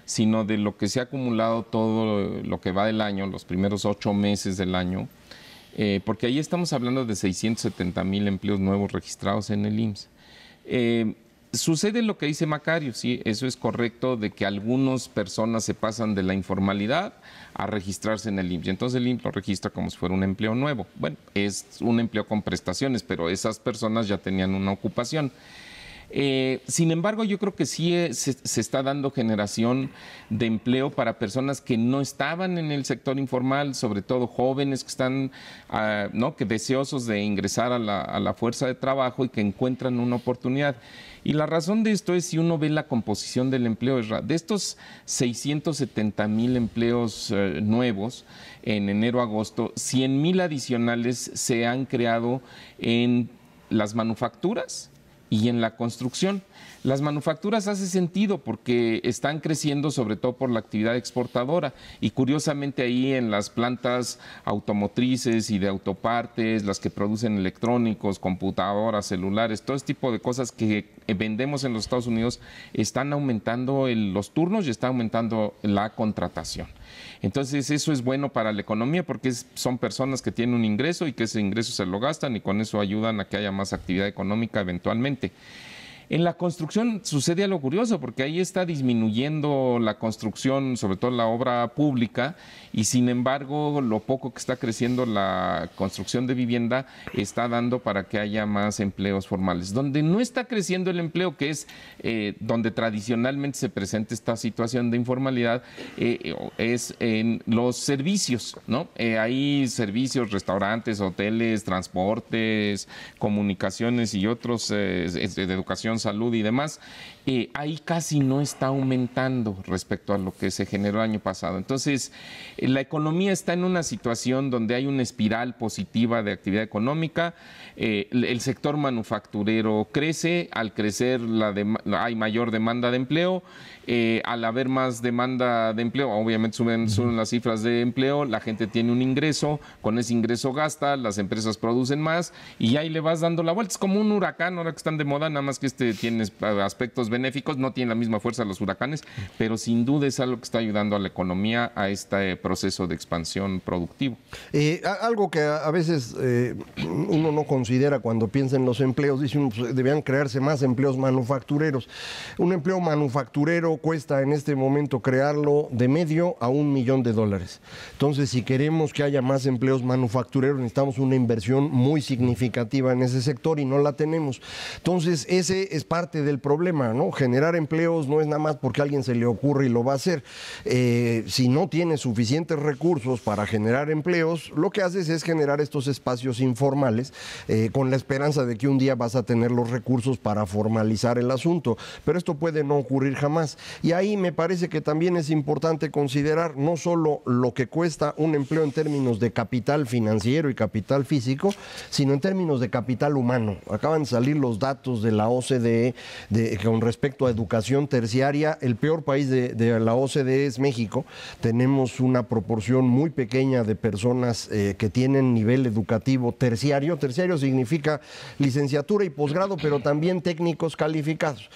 sino de lo que se ha acumulado todo lo que va del año, los primeros 8 meses del año, porque ahí estamos hablando de 670,000 empleos nuevos registrados en el IMSS. Sucede lo que dice Macario, sí, eso es correcto, de que algunas personas se pasan de la informalidad a registrarse en el IMSS. Y entonces el IMSS lo registra como si fuera un empleo nuevo. Bueno, es un empleo con prestaciones, pero esas personas ya tenían una ocupación. Sin embargo, yo creo que sí se está dando generación de empleo para personas que no estaban en el sector informal, sobre todo jóvenes que están que deseosos de ingresar a la fuerza de trabajo y que encuentran una oportunidad. Y la razón de esto es, si uno ve la composición del empleo, de estos 670,000 empleos nuevos en enero-agosto, 100,000 adicionales se han creado en las manufacturas y en la construcción. Las manufacturas hace sentido porque están creciendo sobre todo por la actividad exportadora y curiosamente ahí en las plantas automotrices y de autopartes, las que producen electrónicos, computadoras, celulares, todo este tipo de cosas que vendemos en los Estados Unidos, están aumentando los turnos y está aumentando la contratación. Entonces eso es bueno para la economía porque son personas que tienen un ingreso y que ese ingreso se lo gastan y con eso ayudan a que haya más actividad económica eventualmente. En la construcción sucede algo curioso porque ahí está disminuyendo la construcción, sobre todo la obra pública, y sin embargo lo poco que está creciendo la construcción de vivienda está dando para que haya más empleos formales. Donde no está creciendo el empleo, que es donde tradicionalmente se presenta esta situación de informalidad, es en los servicios, ¿no? Hay servicios, restaurantes, hoteles, transportes, comunicaciones y otros de educación, salud y demás, ahí casi no está aumentando respecto a lo que se generó el año pasado. Entonces, la economía está en una situación donde hay una espiral positiva de actividad económica, el sector manufacturero crece, al crecer hay mayor demanda de empleo, al haber más demanda de empleo, obviamente suben las cifras de empleo, la gente tiene un ingreso, con ese ingreso gasta, las empresas producen más y ahí le vas dando la vuelta. Es como un huracán, ahora que están de moda, nada más que tiene aspectos benéficos, no tiene la misma fuerza los huracanes, pero sin duda es algo que está ayudando a la economía a este proceso de expansión productivo. Algo que a veces uno no considera cuando piensa en los empleos, dice uno, pues, debían crearse más empleos manufactureros. Un empleo manufacturero cuesta en este momento crearlo de $500,000 a $1 millón. Entonces, si queremos que haya más empleos manufactureros, necesitamos una inversión muy significativa en ese sector y no la tenemos. Entonces, ese es parte del problema, ¿no? Generar empleos no es nada más porque a alguien se le ocurre y lo va a hacer. Si no tienes suficientes recursos para generar empleos, lo que haces es generar estos espacios informales con la esperanza de que un día vas a tener los recursos para formalizar el asunto. Pero esto puede no ocurrir jamás. Y ahí me parece que también es importante considerar no solo lo que cuesta un empleo en términos de capital financiero y capital físico, sino en términos de capital humano. Acaban de salir los datos de la OCDE con respecto a educación terciaria. El peor país de la OCDE es México. Tenemos una proporción muy pequeña de personas que tienen nivel educativo terciario. Terciario significa licenciatura y posgrado, pero también técnicos calificados.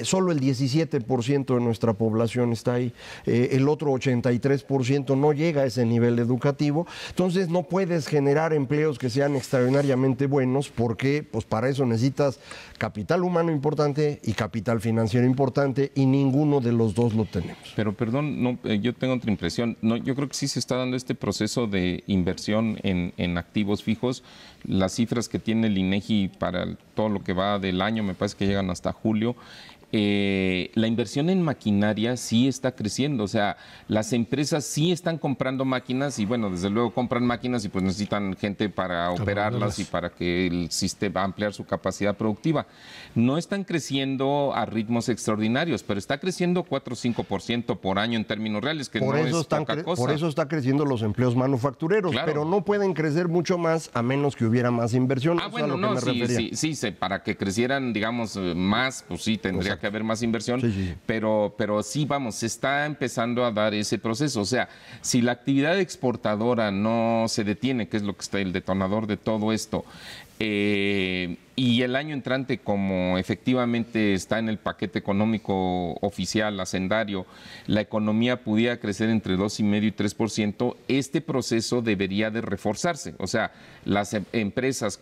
Solo el 17% de nuestra población está ahí. El otro 83% no llega a ese nivel educativo. Entonces no puedes generar empleos que sean extraordinariamente buenos porque pues para eso necesitas capital humano importante y capital financiero importante y ninguno de los dos lo tenemos. Pero perdón, no, yo tengo otra impresión. No, yo creo que sí se está dando este proceso de inversión en activos fijos. Las cifras que tiene el INEGI para todo lo que va del año, me parece que llegan hasta julio. La inversión en maquinaria sí está creciendo, o sea, las empresas sí están comprando máquinas y bueno, desde luego compran máquinas y pues necesitan gente para operarlas y para que el sistema ampliar su capacidad productiva. No están creciendo a ritmos extraordinarios, pero está creciendo 4 o 5% por año en términos reales, que no es poca cosa. Por eso está creciendo los empleos manufactureros, claro. Pero no pueden crecer mucho más a menos que hubiera más inversión. Bueno, no, sí, para que crecieran, digamos, más, pues sí, tendría que haber más inversión, sí. Pero sí, vamos, se está empezando a dar ese proceso. O sea, si la actividad exportadora no se detiene, que es lo que está el detonador de todo esto, y el año entrante, como efectivamente está en el paquete económico oficial, hacendario, la economía pudiera crecer entre 2,5% y 3%, este proceso debería de reforzarse. O sea, las empresas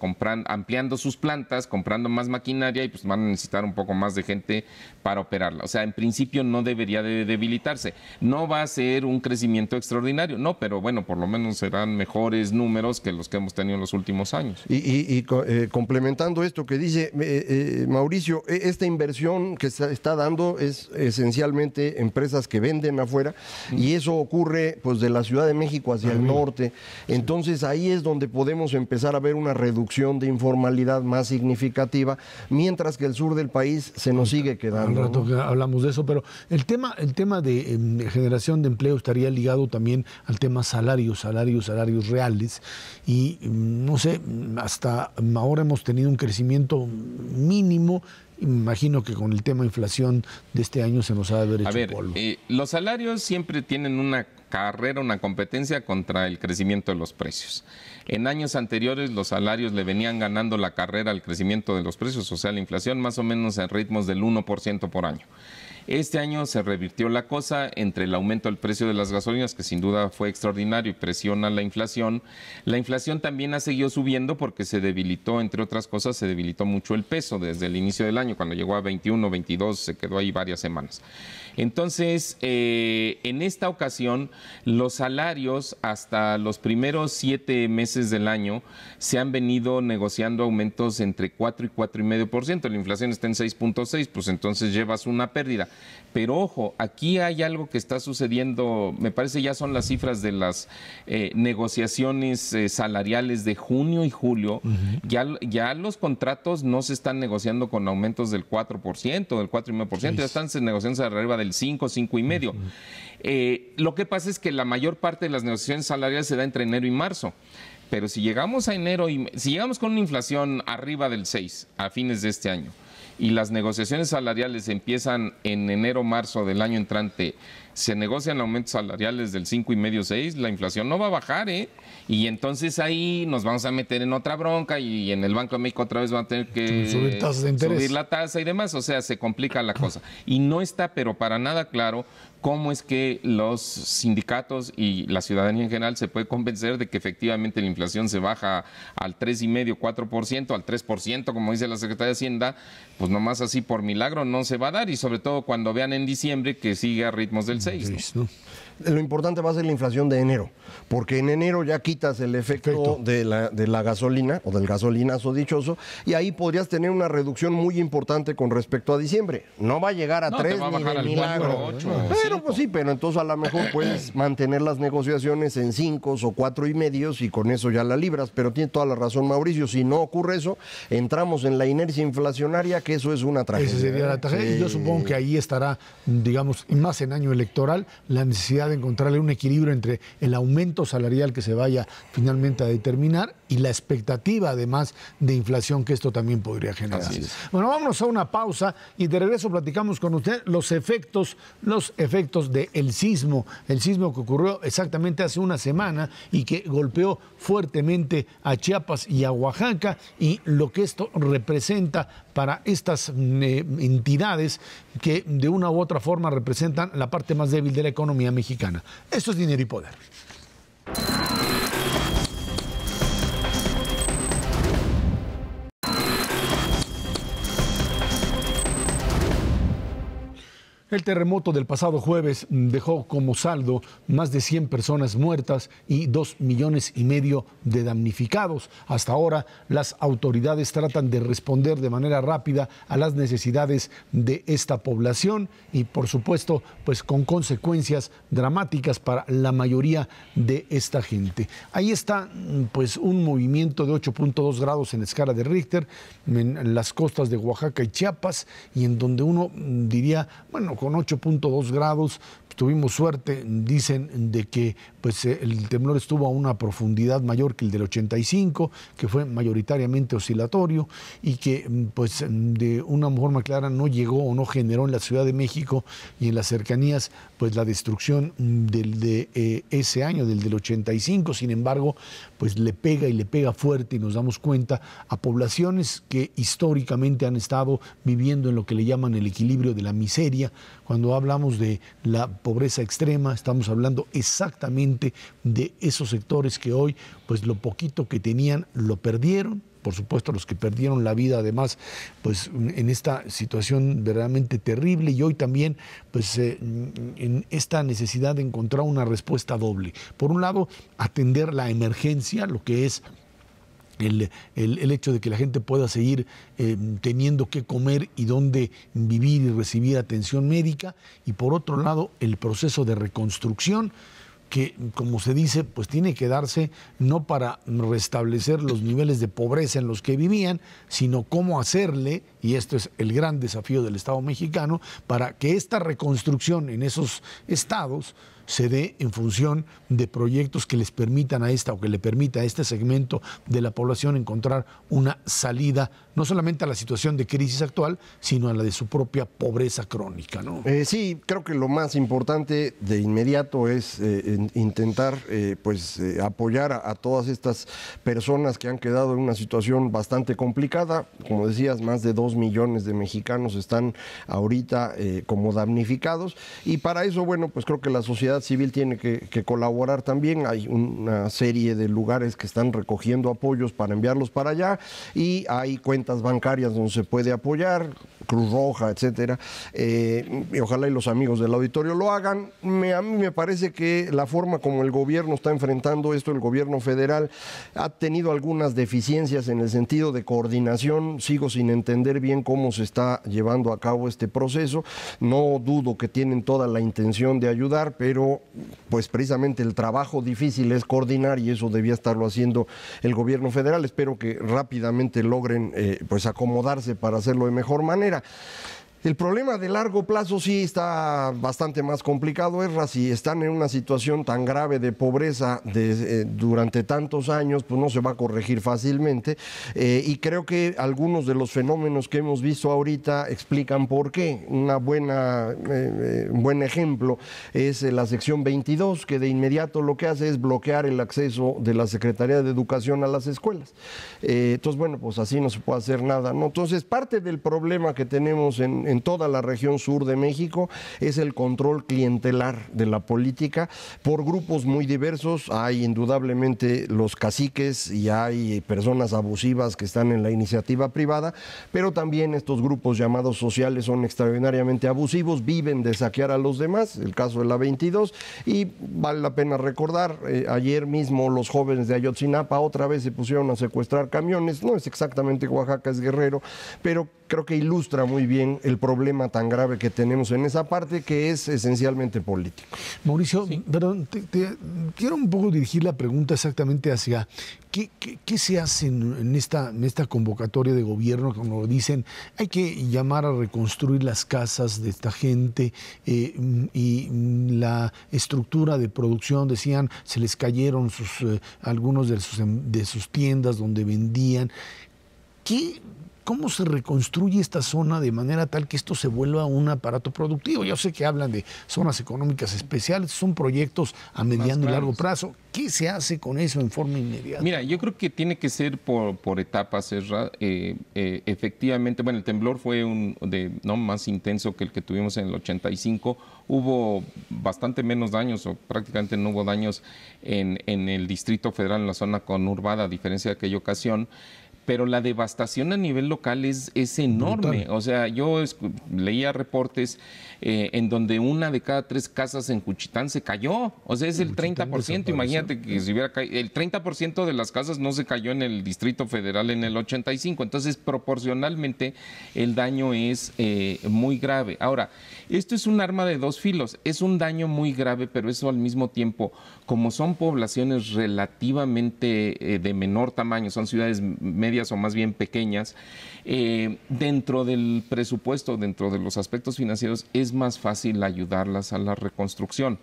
ampliando sus plantas, comprando más maquinaria y pues van a necesitar un poco más de gente para operarla. O sea, en principio no debería de debilitarse. No va a ser un crecimiento extraordinario, no, pero bueno, por lo menos serán mejores números que los que hemos tenido en los últimos años. Y complementando esto que dice Mauricio, esta inversión que se está dando es esencialmente empresas que venden afuera y eso ocurre pues de la Ciudad de México hacia el norte. Entonces ahí es donde podemos empezar a ver una reducción de informalidad más significativa, mientras que el sur del país se nos sigue quedando. Al rato que hablamos de eso, pero el tema de generación de empleo estaría ligado también al tema salarios reales y no sé, hasta ahora hemos tenido un crecimiento mínimo. Imagino que con el tema inflación de este año se nos ha de haber hecho polvo. Los salarios siempre tienen una carrera, una competencia contra el crecimiento de los precios. En años anteriores los salarios le venían ganando la carrera al crecimiento de los precios, o sea, la inflación más o menos en ritmos del 1% por año. Este año se revirtió la cosa entre el aumento del precio de las gasolinas, que sin duda fue extraordinario y presiona la inflación. La inflación también ha seguido subiendo porque se debilitó, entre otras cosas, se debilitó mucho el peso desde el inicio del año, cuando llegó a 21, 22, se quedó ahí varias semanas. Entonces, en esta ocasión, los salarios hasta los primeros 7 meses del año se han venido negociando aumentos entre 4 y 4,5%. La inflación está en 6,6, pues entonces llevas una pérdida. Pero ojo, aquí hay algo que está sucediendo, me parece ya son las cifras de las negociaciones salariales de junio y julio. Ya los contratos no se están negociando con aumentos del 4%, del 4,5%, ya están negociando arriba del 5, 5,5%. Lo que pasa es que la mayor parte de las negociaciones salariales se da entre enero y marzo. Pero si llegamos a enero y si llegamos con una inflación arriba del 6 a fines de este año y las negociaciones salariales empiezan en enero, marzo del año entrante, se negocian aumentos salariales del 5,5, 6, la inflación no va a bajar, y entonces ahí nos vamos a meter en otra bronca y en el Banco de México otra vez van a tener que subir tasas de interés, subir la tasa y demás, o sea, se complica la cosa. Y no está, pero para nada claro, cómo es que los sindicatos y la ciudadanía en general se puede convencer de que efectivamente la inflación se baja al 3,5, 4%, al 3%, como dice la Secretaría de Hacienda, pues nomás así por milagro no se va a dar, y sobre todo cuando vean en diciembre que sigue a ritmos del 6, ¿no? Lo importante va a ser la inflación de enero, porque en enero ya quitas el efecto de la gasolina o del gasolinazo dichoso, y ahí podrías tener una reducción muy importante con respecto a diciembre. No va a llegar a 3 ni de milagro, 8, pero pues sí, pero entonces a lo mejor puedes mantener las negociaciones en 5 o 4.5 y con eso ya la libras. Pero tiene toda la razón Mauricio, si no ocurre eso, entramos en la inercia inflacionaria, que eso es una tragedia. Esa sería la tragedia, y yo supongo que ahí estará, digamos, más en año electoral, la necesidad de encontrarle un equilibrio entre el aumento salarial que se vaya finalmente a determinar y la expectativa además de inflación que esto también podría generar. Bueno, vámonos a una pausa y de regreso platicamos con usted los efectos del sismo, el sismo que ocurrió exactamente hace una semana y que golpeó fuertemente a Chiapas y a Oaxaca, y lo que esto representa para estas entidades que de una u otra forma representan la parte más débil de la economía mexicana. Esto es Dinero y Poder. El terremoto del pasado jueves dejó como saldo más de 100 personas muertas y 2,5 millones de damnificados. Hasta ahora, las autoridades tratan de responder de manera rápida a las necesidades de esta población y, por supuesto, pues con consecuencias dramáticas para la mayoría de esta gente. Ahí está, pues, un movimiento de 8.2 grados en la escala de Richter en las costas de Oaxaca y Chiapas, y en donde uno diría, bueno, con 8.2 grados, tuvimos suerte, dicen, de que pues, el temblor estuvo a una profundidad mayor que el del 85, que fue mayoritariamente oscilatorio y que pues, de una forma clara no llegó o no generó en la Ciudad de México y en las cercanías pues, la destrucción de ese año, del 85. Sin embargo, pues le pega y le pega fuerte, y nos damos cuenta a poblaciones que históricamente han estado viviendo en lo que le llaman el equilibrio de la miseria. Cuando hablamos de la pobreza extrema, estamos hablando exactamente de esos sectores que hoy, pues lo poquito que tenían lo perdieron. Por supuesto, los que perdieron la vida, además, pues en esta situación verdaderamente terrible, y hoy también, pues en esta necesidad de encontrar una respuesta doble. Por un lado, atender la emergencia, lo que es el hecho de que la gente pueda seguir teniendo que comer y dónde vivir y recibir atención médica, y por otro lado el proceso de reconstrucción que, como se dice, pues tiene que darse no para restablecer los niveles de pobreza en los que vivían, sino cómo hacerle, y esto es el gran desafío del Estado mexicano, para que esta reconstrucción en esos estados se dé en función de proyectos que les permitan a esta, o que le permita a este segmento de la población encontrar una salida, no solamente a la situación de crisis actual, sino a la de su propia pobreza crónica, ¿no? Sí, creo que lo más importante de inmediato es intentar apoyar a todas estas personas que han quedado en una situación bastante complicada. Como decías, más de 2 millones de mexicanos están ahorita como damnificados, y para eso, bueno, pues creo que la sociedad civil tiene que colaborar también. Hay una serie de lugares que están recogiendo apoyos para enviarlos para allá, y hay cuentas bancarias donde se puede apoyar, Cruz Roja, etcétera, y ojalá y los amigos del auditorio lo hagan. A mí me parece que la forma como el gobierno está enfrentando esto, el gobierno federal, ha tenido algunas deficiencias en el sentido de coordinación. Sigo sin entender bien cómo se está llevando a cabo este proceso. No dudo que tienen toda la intención de ayudar, pero pues precisamente el trabajo difícil es coordinar, y eso debía estarlo haciendo el gobierno federal. Espero que rápidamente logren pues acomodarse para hacerlo de mejor manera. El problema de largo plazo sí está bastante más complicado, Esra. Si están en una situación tan grave de pobreza durante tantos años, pues no se va a corregir fácilmente, y creo que algunos de los fenómenos que hemos visto ahorita explican por qué. Un buen ejemplo es la sección 22, que de inmediato lo que hace es bloquear el acceso de la Secretaría de Educación a las escuelas. Entonces, bueno, pues así no se puede hacer nada, ¿no? Entonces, parte del problema que tenemos en en toda la región sur de México es el control clientelar de la política por grupos muy diversos. Hay indudablemente los caciques y hay personas abusivas que están en la iniciativa privada, pero también estos grupos llamados sociales son extraordinariamente abusivos, viven de saquear a los demás, el caso de la 22, y vale la pena recordar, ayer mismo los jóvenes de Ayotzinapa otra vez se pusieron a secuestrar camiones, no es exactamente Oaxaca, es Guerrero, pero creo que ilustra muy bien el problema tan grave que tenemos en esa parte, que es esencialmente político. Mauricio, sí. Perdón, quiero un poco dirigir la pregunta exactamente hacia qué se hace en esta convocatoria de gobierno, como dicen, hay que llamar a reconstruir las casas de esta gente y la estructura de producción, decían, se les cayeron algunos de sus tiendas donde vendían. ¿Cómo se reconstruye esta zona de manera tal que esto se vuelva un aparato productivo? Yo sé que hablan de zonas económicas especiales, son proyectos a mediano y largo plazo. ¿Qué se hace con eso en forma inmediata? Mira, yo creo que tiene que ser por etapas, Ezra. Efectivamente, bueno, el temblor fue más intenso que el que tuvimos en el 85. Hubo bastante menos daños, o prácticamente no hubo daños en el Distrito Federal, en la zona conurbada, a diferencia de aquella ocasión. Pero la devastación a nivel local es enorme. Brutal. O sea, yo leía reportes en donde 1 de cada 3 casas en Juchitán se cayó. O sea, es el 30%. Imagínate que si hubiera caído. El 30% de las casas no se cayó en el Distrito Federal en el 85. Entonces, proporcionalmente, el daño es muy grave. Ahora, esto es un arma de dos filos. Es un daño muy grave, pero eso al mismo tiempo, como son poblaciones relativamente de menor tamaño, son ciudades medias o más bien pequeñas, dentro del presupuesto, dentro de los aspectos financieros, es más fácil ayudarlas a la reconstrucción.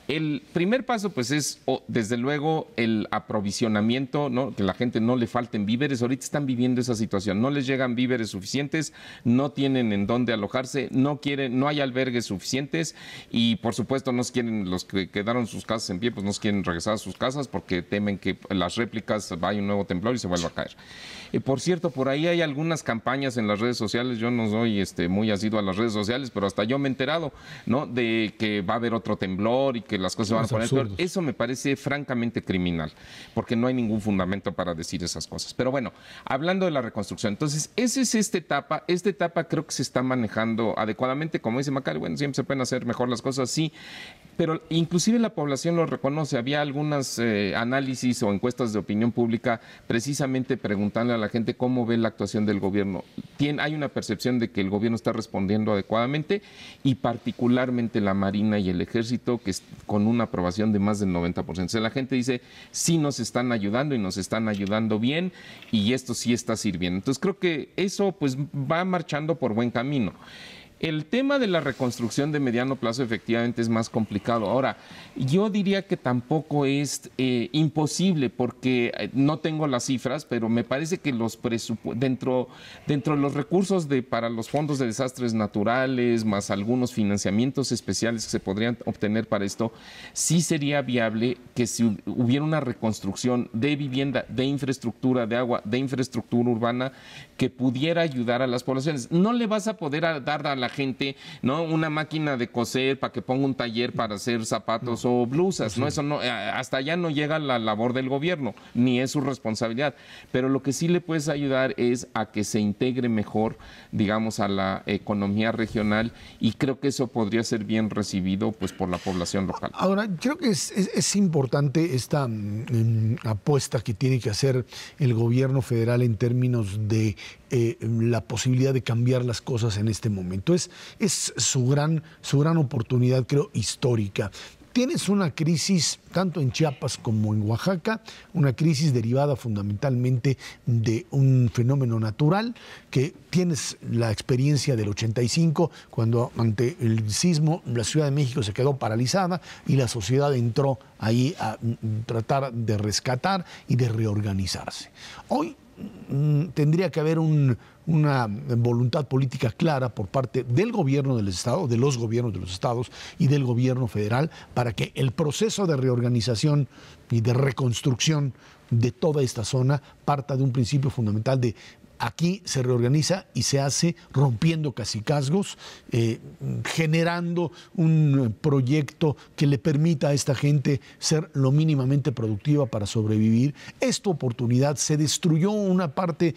El primer paso, pues, es desde luego el aprovisionamiento, ¿no? Que la gente no le falten víveres. Ahorita están viviendo esa situación, no les llegan víveres suficientes, no tienen en dónde alojarse, no hay albergues suficientes y, por supuesto, no quieren, los que quedaron sus casas en pie, pues no quieren regresar a sus casas porque temen que las réplicas vaya un nuevo temblor y se vuelva a caer. Por cierto, por ahí hay algunas campañas en las redes sociales. Yo no soy muy asiduo a las redes sociales, pero hasta yo me he enterado, ¿no?, de que va a haber otro temblor y que las cosas se van a poner peor. Eso me parece francamente criminal, porque no hay ningún fundamento para decir esas cosas. Pero bueno, hablando de la reconstrucción, entonces, esa es esta etapa. Esta etapa creo que se está manejando adecuadamente, como dice Macario. Bueno, siempre se pueden hacer mejor las cosas, sí, pero inclusive la población lo reconoce. Había algunos análisis o encuestas de opinión pública precisamente preguntándole a la gente cómo ve la actuación del gobierno. Hay una percepción de que el gobierno está respondiendo adecuadamente, y particularmente la Marina y el Ejército, que con una aprobación de más del 90%. O sea, la gente dice, sí nos están ayudando y nos están ayudando bien, y esto sí está sirviendo. Entonces creo que eso pues va marchando por buen camino. El tema de la reconstrucción de mediano plazo efectivamente es más complicado. Ahora, yo diría que tampoco es imposible, porque no tengo las cifras, pero me parece que dentro de los recursos para los fondos de desastres naturales, más algunos financiamientos especiales que se podrían obtener para esto, sí sería viable que si hubiera una reconstrucción de vivienda, de infraestructura, de agua, de infraestructura urbana, que pudiera ayudar a las poblaciones. No le vas a poder dar a la gente, ¿no?, una máquina de coser para que ponga un taller para hacer zapatos o blusas, ¿no? Eso no, hasta allá no llega la labor del gobierno, ni es su responsabilidad. Pero lo que sí le puedes ayudar es a que se integre mejor, digamos, a la economía regional, y creo que eso podría ser bien recibido pues por la población local. Ahora, creo que es importante esta apuesta que tiene que hacer el gobierno federal en términos de la posibilidad de cambiar las cosas en este momento. Es su gran oportunidad, creo, histórica. Tienes una crisis, tanto en Chiapas como en Oaxaca, una crisis derivada fundamentalmente de un fenómeno natural, que tienes la experiencia del 85, cuando ante el sismo la Ciudad de México se quedó paralizada y la sociedad entró ahí a tratar de rescatar y de reorganizarse. Hoy tendría que haber una voluntad política clara por parte del gobierno del Estado, de los gobiernos de los estados y del gobierno federal, para que el proceso de reorganización y de reconstrucción de toda esta zona parta de un principio fundamental de aquí se reorganiza y se hace rompiendo cacicazgos, generando un proyecto que le permita a esta gente ser lo mínimamente productiva para sobrevivir. Esta oportunidad se destruyó una parte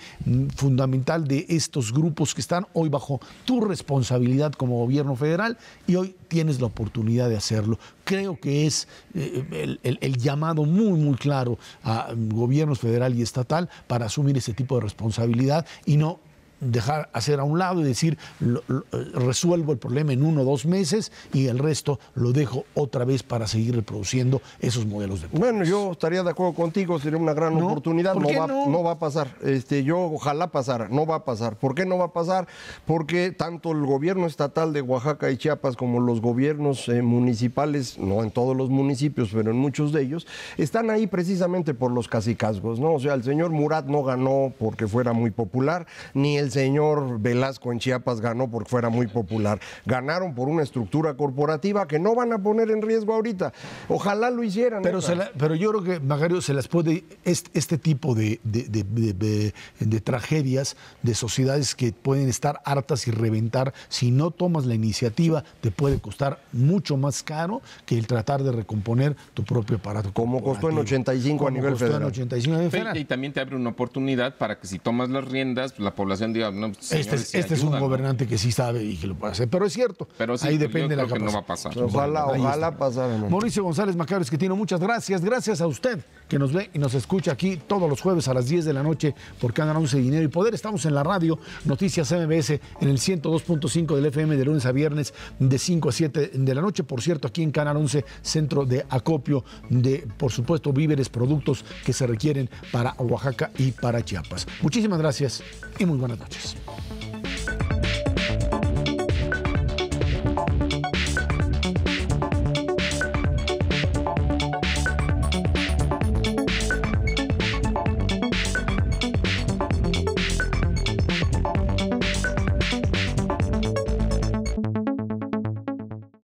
fundamental de estos grupos que están hoy bajo tu responsabilidad como gobierno federal y hoy tienes la oportunidad de hacerlo. Creo que es el llamado muy claro a gobiernos federal y estatal para asumir ese tipo de responsabilidad y no dejar hacer a un lado y decir resuelvo el problema en 1 o 2 meses y el resto lo dejo otra vez para seguir reproduciendo esos modelos de país. Bueno, yo estaría de acuerdo contigo, sería una gran oportunidad. No va a pasar. Yo ojalá pasara, no va a pasar. ¿Por qué no va a pasar? Porque tanto el gobierno estatal de Oaxaca y Chiapas como los gobiernos municipales, no en todos los municipios, pero en muchos de ellos, están ahí precisamente por los cacicazgos, ¿no? O sea, el señor Murat no ganó porque fuera muy popular, ni el señor Velasco en Chiapas ganó porque fuera muy popular. Ganaron por una estructura corporativa que no van a poner en riesgo ahorita. Ojalá lo hicieran. Pero yo creo que, Magario, se las puede, este tipo de tragedias, de sociedades que pueden estar hartas y reventar, si no tomas la iniciativa, te puede costar mucho más caro que el tratar de recomponer tu propio aparato. Como costó en 85 a nivel federal. Y también te abre una oportunidad para que si tomas las riendas, pues la población diga, no, señores, este es un gobernante que sí sabe y que lo puede hacer, pero es cierto, pero sí, ahí depende de la capacidad. capacidad. Que no va a pasar. Ojalá pasara. ¿No? Mauricio González Macario Esquetino, muchas gracias. Gracias a usted que nos ve y nos escucha aquí todos los jueves a las 10 de la noche por Canal 11 Dinero y Poder. Estamos en la radio Noticias MBS en el 102.5 del FM de lunes a viernes de 5 a 7 de la noche. Por cierto, aquí en Canal 11, centro de acopio de, por supuesto, víveres, productos que se requieren para Oaxaca y para Chiapas. Muchísimas gracias y muy buenas noches.